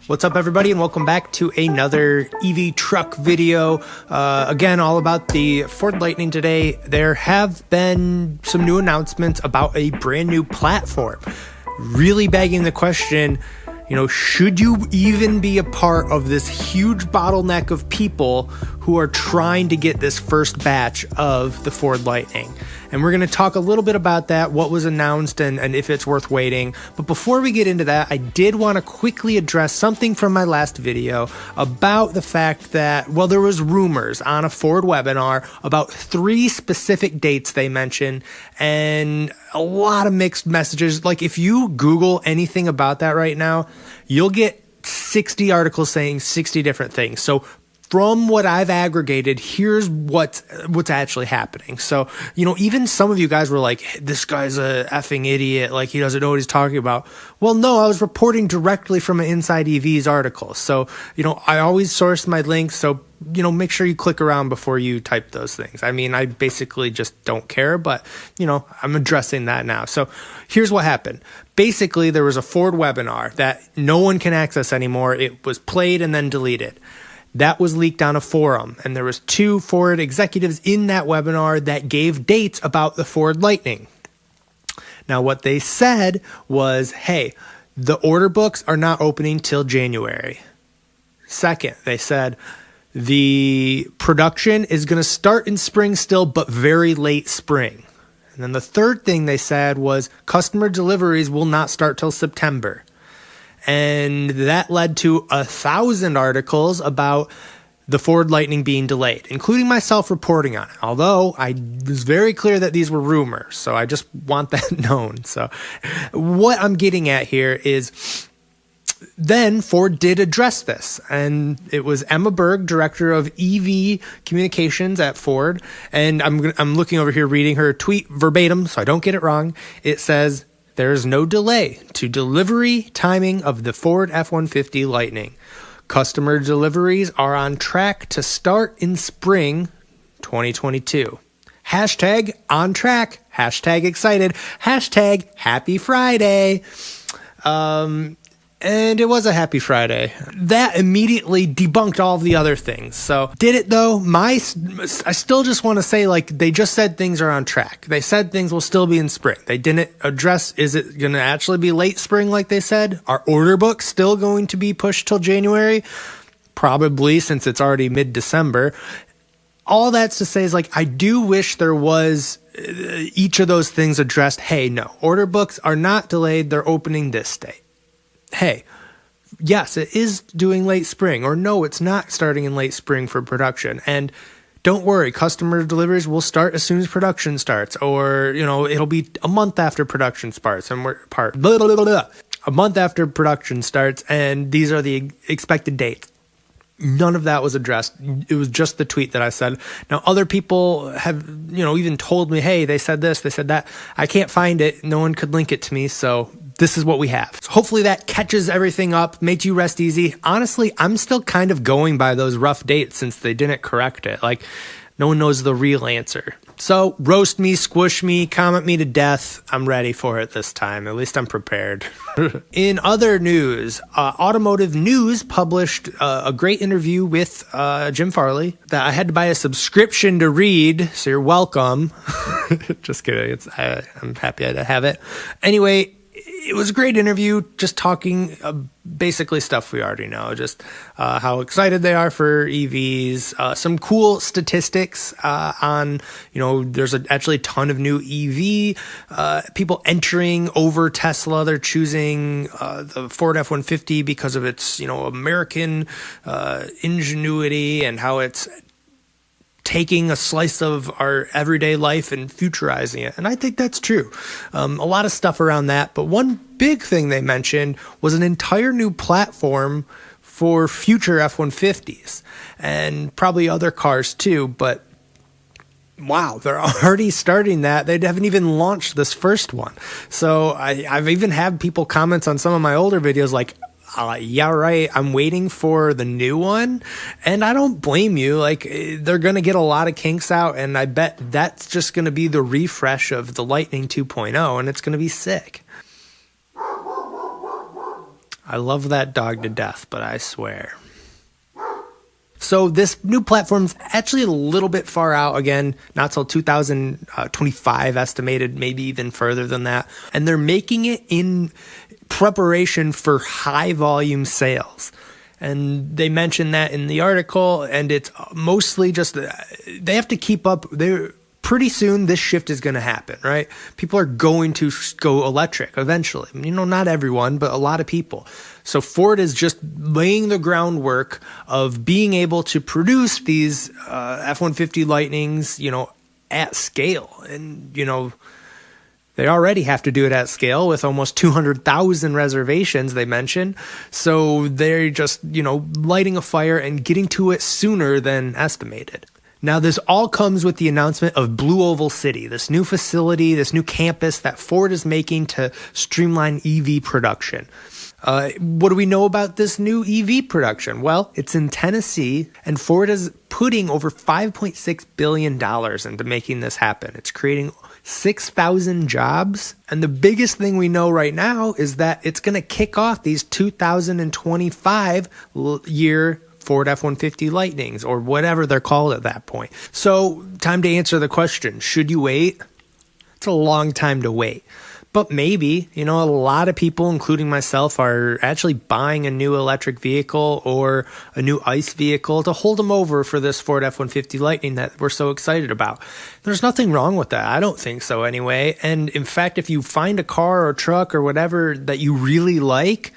What's up, everybody, and welcome back to another EV truck video. Again, all about the Ford Lightning today. There have been some new announcements about a brand new platform, really begging the question, should you even be a part of this huge bottleneck of people who are trying to get this first batch of the Ford Lightning? And we're going to talk a little bit about that, what was announced, and if it's worth waiting. But before we get into that, I did want to quickly address something from my last video about the fact that, well, there was rumors on a Ford webinar about 3 specific dates they mentioned, and a lot of mixed messages. Like, if you Google anything about that right now, you'll get 60 articles saying 60 different things. So from what I've aggregated, here's what's actually happening. So, even some of you guys were like, this guy's a effing idiot, like he doesn't know what he's talking about. Well, no, I was reporting directly from an Inside EVs article. So, I always source my links. So, make sure you click around before you type those things. I mean, I basically just don't care, but, I'm addressing that now. So here's what happened. Basically, there was a Ford webinar that no one can access anymore. It was played and then deleted. That was leaked on a forum, and there was 2 Ford executives in that webinar that gave dates about the Ford Lightning. Now, what they said was, hey, the order books are not opening till January. Second, they said the production is going to start in spring still, but very late spring. And then the third thing they said was customer deliveries will not start till September. And that led to 1,000 articles about the Ford Lightning being delayed, including myself reporting on it. Although I was very clear that these were rumors, so I just want that known. So what I'm getting at here is then Ford did address this, and it was Emma Berg, director of EV communications at Ford. And I'm looking over here reading her tweet verbatim, so I don't get it wrong. It says, "There is no delay to delivery timing of the Ford F-150 Lightning. Customer deliveries are on track to start in spring 2022. Hashtag on track. Hashtag excited. Hashtag happy Friday." And it was a happy Friday. That immediately debunked all of the other things. So did it though? I still just want to say, they just said things are on track. They said things will still be in spring. They didn't address, is it going to actually be late spring like they said? Are order books still going to be pushed till January? Probably, since it's already mid-December. All that's to say is, I do wish there was each of those things addressed. Hey, no, order books are not delayed. They're opening this date. Hey, yes, it is doing late spring, or no, it's not starting in late spring for production. And don't worry, customer deliveries will start as soon as production starts, or, it'll be a month after production starts, and a month after production starts, and these are the expected dates. None of that was addressed. It was just the tweet that I said. Now, other people have, even told me, hey, they said this, they said that. I can't find it. No one could link it to me, so this is what we have. So hopefully that catches everything up, makes you rest easy. Honestly, I'm still kind of going by those rough dates since they didn't correct it. No one knows the real answer. So roast me, squish me, comment me to death. I'm ready for it this time. At least I'm prepared. In other news, Automotive News published a great interview with Jim Farley that I had to buy a subscription to read, so you're welcome. Just kidding. I'm happy to have it. Anyway, it was a great interview, just talking basically stuff we already know, just how excited they are for EVs, some cool statistics on, there's actually a ton of new EV people entering over Tesla. They're choosing the Ford F-150 because of its, American ingenuity and how it's taking a slice of our everyday life and futurizing it. And I think that's true. A lot of stuff around that. But one big thing they mentioned was an entire new platform for future F-150s and probably other cars too. But wow, they're already starting that. They haven't even launched this first one. So I've even had people comment on some of my older videos yeah, right, I'm waiting for the new one, and I don't blame you. They're going to get a lot of kinks out, and I bet that's just going to be the refresh of the Lightning 2.0, and it's going to be sick. I love that dog to death, but I swear. So this new platform's actually a little bit far out, again, not till 2025 estimated, maybe even further than that. And they're making it in preparation for high volume sales. And they mentioned that in the article, and it's mostly just they have to keep up. Pretty soon this shift is going to happen, right? People are going to go electric eventually. Not everyone, but a lot of people. So Ford is just laying the groundwork of being able to produce these F-150 Lightnings, at scale. And, they already have to do it at scale with almost 200,000 reservations, they mentioned. So they're just, lighting a fire and getting to it sooner than estimated. Now, this all comes with the announcement of Blue Oval City, this new facility, this new campus that Ford is making to streamline EV production. What do we know about this new EV production? Well, it's in Tennessee, and Ford is putting over $5.6 billion into making this happen. It's creating 6,000 jobs. And the biggest thing we know right now is that it's going to kick off these 2025 year Ford F-150 Lightnings, or whatever they're called at that point. So, time to answer the question, should you wait? It's a long time to wait. But maybe, a lot of people, including myself, are actually buying a new electric vehicle or a new ICE vehicle to hold them over for this Ford F-150 Lightning that we're so excited about. There's nothing wrong with that. I don't think so anyway. And in fact, if you find a car or truck or whatever that you really like,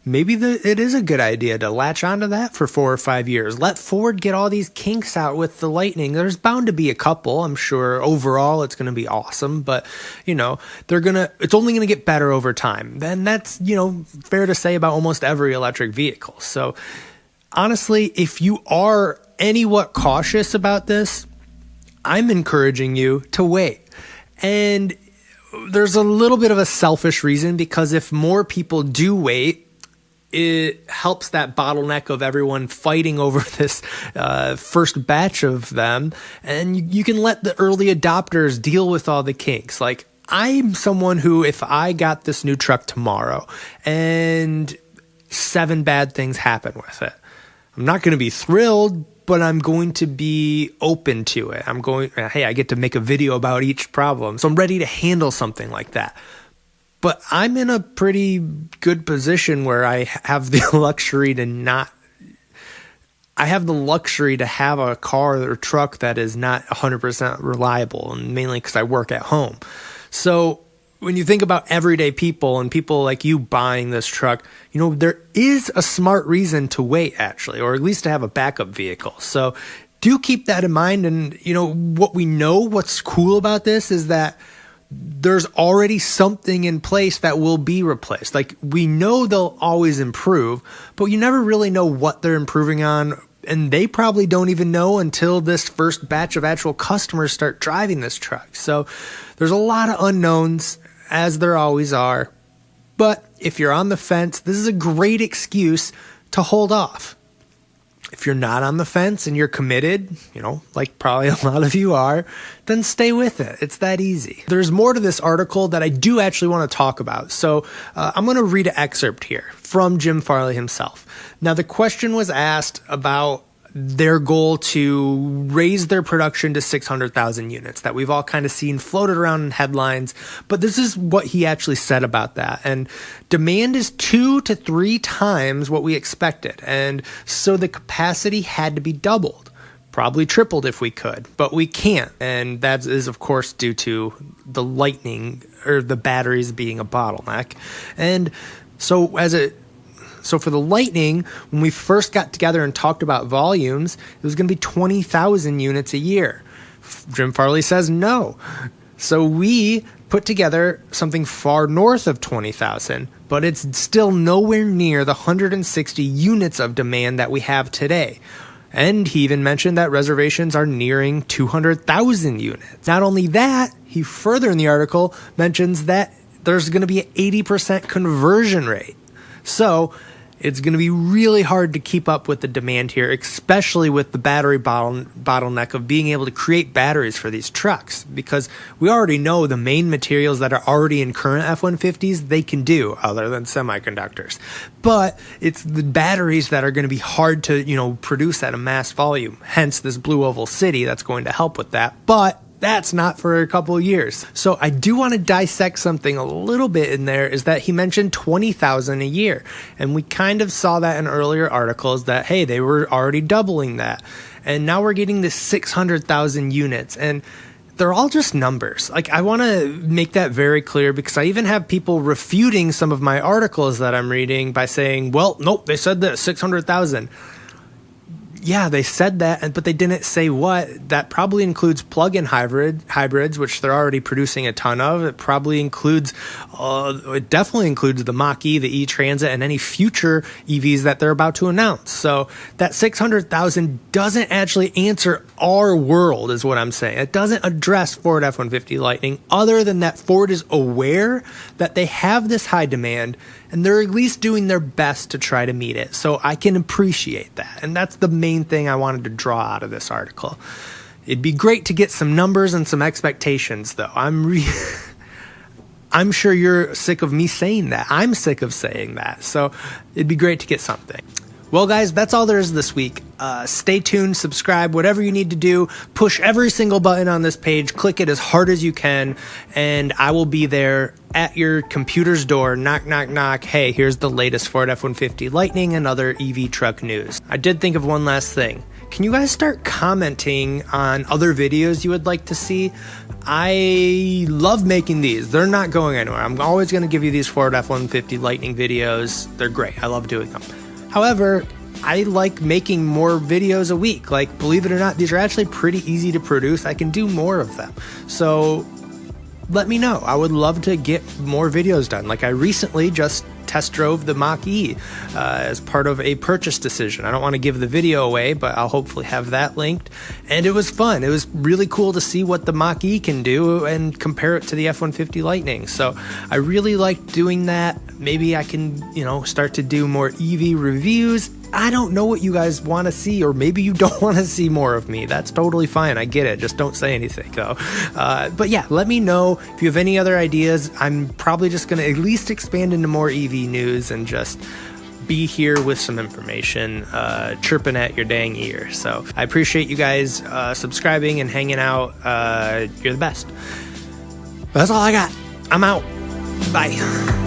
maybe it is a good idea to latch onto that for 4 or 5 years. Let Ford get all these kinks out with the Lightning. There's bound to be a couple, I'm sure. Overall, it's going to be awesome, but it's only going to get better over time. And that's, fair to say about almost every electric vehicle. So honestly, if you are anywhat cautious about this, I'm encouraging you to wait. And there's a little bit of a selfish reason, because if more people do wait, it helps that bottleneck of everyone fighting over this first batch of them. And you can let the early adopters deal with all the kinks. Like, I'm someone who, if I got this new truck tomorrow and 7 bad things happen with it, I'm not going to be thrilled, but I'm going to be open to it. I get to make a video about each problem. So I'm ready to handle something like that. But I'm in a pretty good position where I have the luxury to have a car or truck that is not 100% reliable, and mainly because I work at home. So when you think about everyday people and people like you buying this truck, there is a smart reason to wait, actually, or at least to have a backup vehicle. So do keep that in mind. And, what's cool about this is that there's already something in place that will be replaced. Like, we know they'll always improve, but you never really know what they're improving on. And they probably don't even know until this first batch of actual customers start driving this truck. So there's a lot of unknowns, as there always are. But if you're on the fence, this is a great excuse to hold off. If you're not on the fence and you're committed, like probably a lot of you are, then stay with it. It's that easy. There's more to this article that I do actually want to talk about. So I'm going to read an excerpt here from Jim Farley himself. Now, the question was asked about their goal to raise their production to 600,000 units that we've all kind of seen floated around in headlines. But this is what he actually said about that. And demand is 2 to 3 times what we expected. And so the capacity had to be doubled, probably tripled if we could, but we can't. And that is, of course, due to the Lightning or the batteries being a bottleneck. And so for the Lightning, when we first got together and talked about volumes, it was going to be 20,000 units a year. Jim Farley says no. So we put together something far north of 20,000, but it's still nowhere near the 160 units of demand that we have today. And he even mentioned that reservations are nearing 200,000 units. Not only that, he further in the article mentions that there's going to be an 80% conversion rate. So It's going to be really hard to keep up with the demand here, especially with the battery bottleneck of being able to create batteries for these trucks, because we already know the main materials that are already in current F-150s they can do other than semiconductors. But it's the batteries that are going to be hard to, produce at a mass volume. Hence this Blue Oval City that's going to help with that. But that's not for a couple of years. So I do want to dissect something a little bit in there, is that he mentioned 20,000 a year. And we kind of saw that in earlier articles that, hey, they were already doubling that. And now we're getting to 600,000 units. And they're all just numbers. Like, I want to make that very clear, because I even have people refuting some of my articles that I'm reading by saying, well, nope, they said that 600,000. Yeah, they said that, but they didn't say what. That probably includes plug-in hybrids, which they're already producing a ton of. It probably includes, it definitely includes the Mach-E, the E-Transit, and any future EVs that they're about to announce. So that 600,000 doesn't actually answer our world, is what I'm saying. It doesn't address Ford F-150 Lightning, other than that Ford is aware that they have this high demand, and they're at least doing their best to try to meet it. So I can appreciate that. And that's the main thing I wanted to draw out of this article. It'd be great to get some numbers and some expectations, though. I'm sure you're sick of me saying that. I'm sick of saying that. So it'd be great to get something. Well, guys, that's all there is this week. Stay tuned, subscribe, whatever you need to do. Push every single button on this page. Click it as hard as you can, and I will be there at your computer's door. Knock, knock, knock. Hey, here's the latest Ford F-150 Lightning and other EV truck news. I did think of one last thing. Can you guys start commenting on other videos you would like to see? I love making these. They're not going anywhere. I'm always going to give you these Ford F-150 Lightning videos. They're great. I love doing them. However, I like making more videos a week. Like, believe it or not, these are actually pretty easy to produce. I can do more of them. So let me know. I would love to get more videos done. Like, I recently just test drove the Mach-E as part of a purchase decision. I don't want to give the video away, but I'll hopefully have that linked. And it was fun. It was really cool to see what the Mach-E can do and compare it to the F-150 Lightning. So I really like doing that. Maybe I can, start to do more EV reviews. I don't know what you guys want to see, or maybe you don't want to see more of me. That's totally fine. I get it. Just don't say anything, though. But yeah, let me know if you have any other ideas. I'm probably just going to at least expand into more EV news and just be here with some information, chirping at your dang ear. So I appreciate you guys subscribing and hanging out. You're the best. That's all I got. I'm out. Bye.